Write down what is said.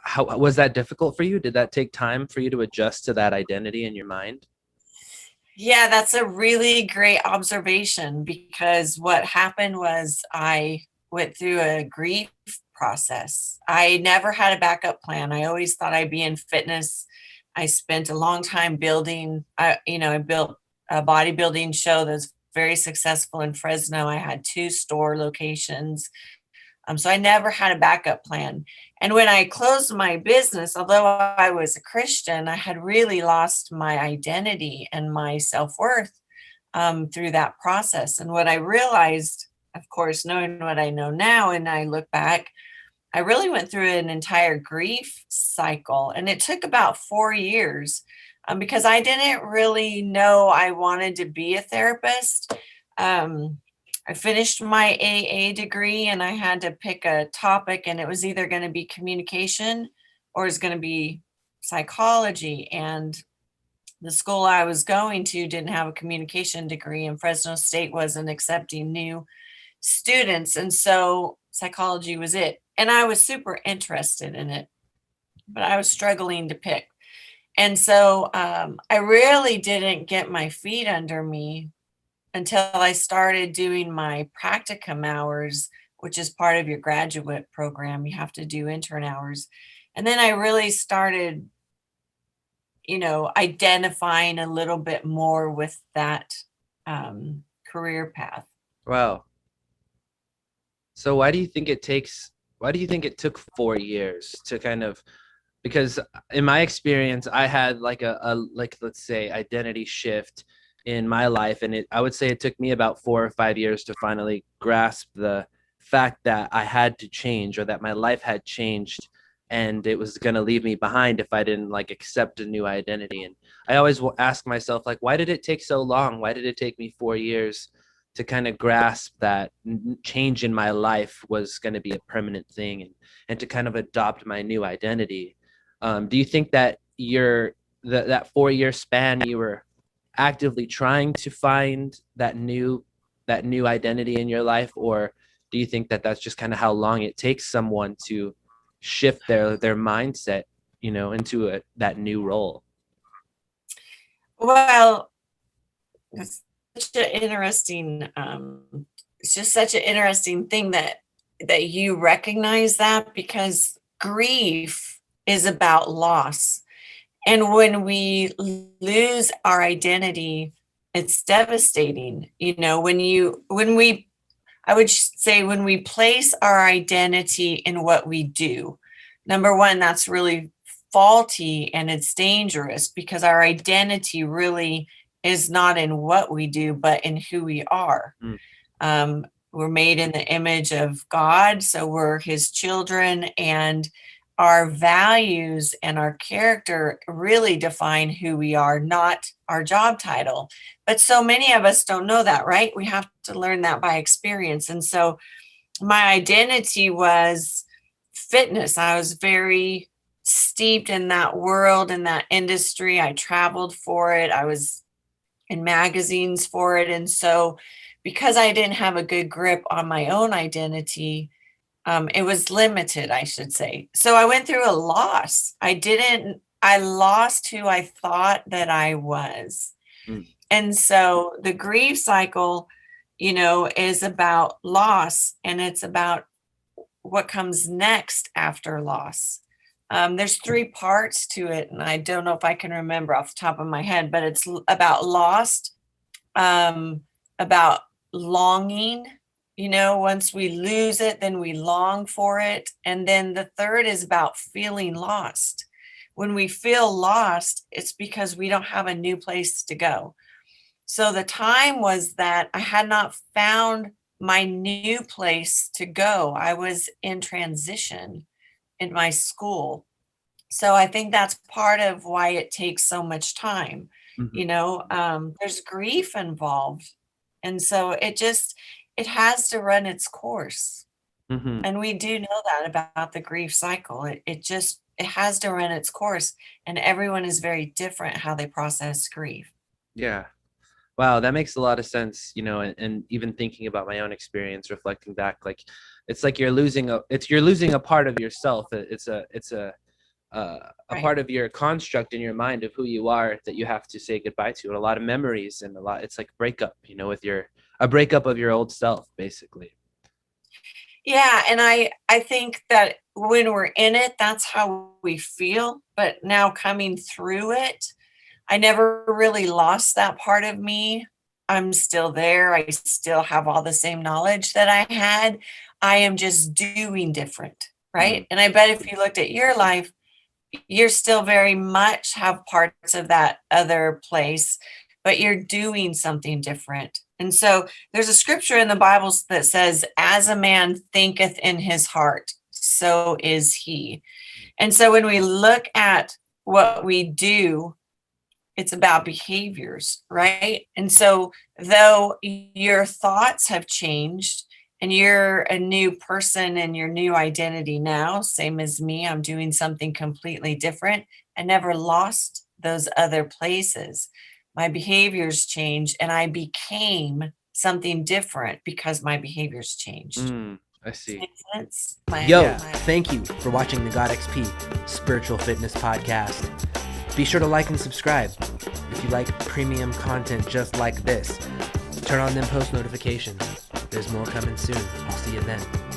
how was that difficult for you? Did that take time for you to adjust to that identity in your mind? Yeah, that's a really great observation because what happened was I went through a grief process. I never had a backup plan. I always thought I'd be in fitness. I spent a long time building, I built a bodybuilding show that's very successful in Fresno. I had 2 store locations. So I never had a backup plan. And when I closed my business, although I was a Christian, I had really lost my identity and my self worth through that process. And what I realized, of course, knowing what I know now, and I look back, I really went through an entire grief cycle. And it took about 4 years because I didn't really know I wanted to be a therapist. Um, I finished my AA degree and I had to pick a topic, and it was either going to be communication or it's going to be psychology. And the school I was going to didn't have a communication degree, and Fresno State wasn't accepting new students. And so psychology was it. And I was super interested in it, but I was struggling to pick. And so I really didn't get my feet under me until I started doing my practicum hours, which is part of your graduate program. You have to do intern hours. And then I really started, identifying a little bit more with that career path. Wow. So why do you think it took 4 years to kind of, because in my experience, I had like like, let's say, identity shift in my life. And I would say it took me about 4 or 5 years to finally grasp the fact that I had to change, or that my life had changed and it was going to leave me behind if I didn't like accept a new identity. And I always will ask myself, like, why did it take so long? Why did it take me 4 years to kind of grasp that change in my life was going to be a permanent thing, and to kind of adopt my new identity? Do you think that that 4 year span you were actively trying to find that new identity in your life, or do you think that that's just kind of how long it takes someone to shift their mindset, into that new role? Well, it's such an interesting, it's just such an interesting thing that you recognize that, because grief is about loss. And when we lose our identity, it's devastating. I would say when we place our identity in what we do, number one, that's really faulty and it's dangerous because our identity really is not in what we do, but in who we are. Mm. We're made in the image of God, so we're his children, and our values and our character really define who we are, not our job title. But so many of us don't know that, right? We have to learn that by experience. And so my identity was fitness. I was very steeped in that world, in that industry. I traveled for it. I was in magazines for it. And so because I didn't have a good grip on my own identity, it was limited, I should say. So I went through a loss. I lost who I thought that I was. Mm. And so the grief cycle, is about loss, and it's about what comes next after loss. There's 3 parts to it, and I don't know if I can remember off the top of my head, but it's about lost, about longing. Once we lose it, then we long for it. And then the third is about feeling lost. When we feel lost, it's because we don't have a new place to go. So the time was that I had not found my new place to go. I was in transition in my school. So I think that's part of why it takes so much time. Mhm. There's grief involved. And so it has to run its course. Mhm. And we do know that about the grief cycle. It has to run its course. And everyone is very different how they process grief. Yeah. Wow, that makes a lot of sense, and even thinking about my own experience, reflecting back, like it's like you're losing a part of yourself. It's a Right. part of your construct in your mind of who you are that you have to say goodbye to, and a lot of memories, and it's like breakup, with a breakup of your old self, basically. Yeah, and I think that when we're in it, that's how we feel. But now coming through it, I never really lost that part of me. I'm still there. I still have all the same knowledge that I had. I am just doing different, Mm. right? And I bet if you looked at your life, you're still very much have parts of that other place, but you're doing something different. And so there's a scripture in the Bible that says, as a man thinketh in his heart, so is he. And so when we look at what we do, it's about behaviors, right? And so though your thoughts have changed and you're a new person and your new identity now, same as me, I'm doing something completely different. I never lost those other places. My behaviors changed and I became something different because my behaviors changed. I Does that see. make sense? Yo, Yeah. thank you for watching the GodXP Spiritual Fitness Podcast. Be sure to like and subscribe. If you like premium content just like this, turn on them post notifications. There's more coming soon. I'll see you then.